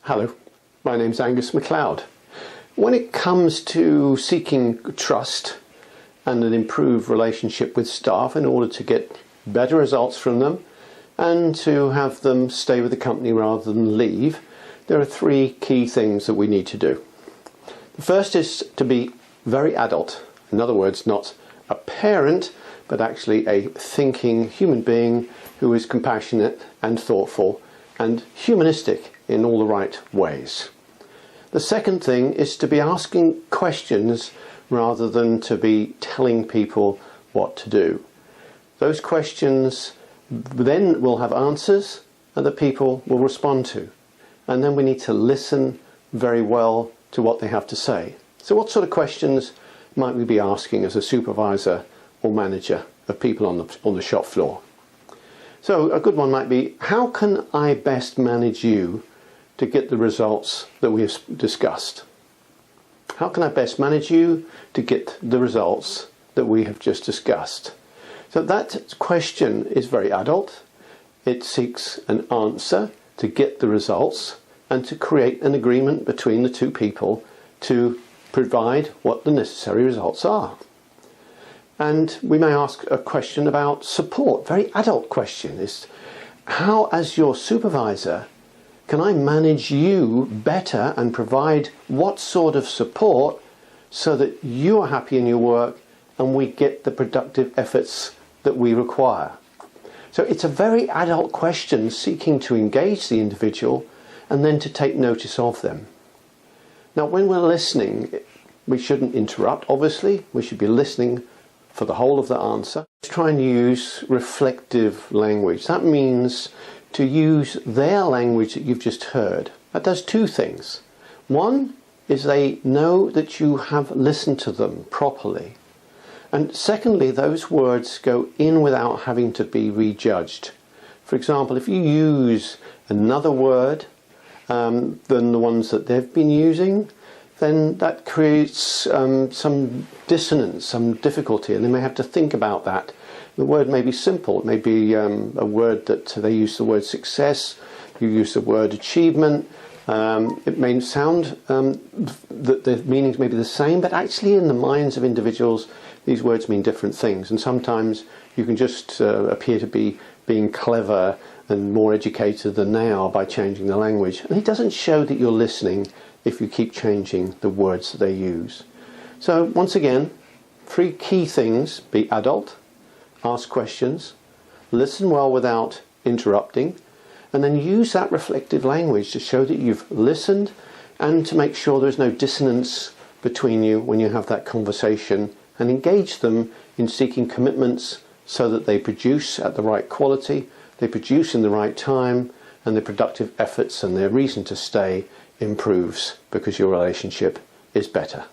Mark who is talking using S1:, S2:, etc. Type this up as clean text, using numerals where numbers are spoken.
S1: Hello, my name's Angus MacLeod. When it comes to seeking trust and an improved relationship with staff in order to get better results from them and to have them stay with the company rather than leave, there are three key things that we need to do. The first is to be very adult. In other words, not a parent, but actually a thinking human being who is compassionate and thoughtful and humanistic in all the right ways. The second thing is to be asking questions rather than to be telling people what to do. Those questions then will have answers and that people will respond to. And then we need to listen very well to what they have to say. So what sort of questions might we be asking as a supervisor or manager of people on the shop floor? So a good one might be, how can I best manage you to get the results that we have discussed? How can I best manage you to get the results that we have just discussed? So that question is very adult. It seeks an answer to get the results and to create an agreement between the two people to provide what the necessary results are. And we may ask a question about support. Very adult question is, how as your supervisor can I manage you better and provide what sort of support so that you are happy in your work and we get the productive efforts that we require? So it's a very adult question seeking to engage the individual and then to take notice of them. Now when we're listening, we shouldn't interrupt, obviously. We should be listening for the whole of the answer. Let's try and use reflective language. That means to use their language that you've just heard. That does two things. One is they know that you have listened to them properly. And secondly, those words go in without having to be rejudged. For example, if you use another word than the ones that they've been using, then that creates some dissonance, some difficulty, and they may have to think about that. The word may be simple. It may be a word that they use the word success, you use the word achievement. It may sound that the meanings may be the same, but actually in the minds of individuals, these words mean different things. And sometimes you can just appear to be being clever and more educated than they are by changing the language. And it doesn't show that you're listening if you keep changing the words that they use. So once again, three key things: be adult, ask questions, listen well without interrupting, and then use that reflective language to show that you've listened and to make sure there's no dissonance between you when you have that conversation, and engage them in seeking commitments so that they produce at the right quality, they produce in the right time, and their productive efforts and their reason to stay improves because your relationship is better.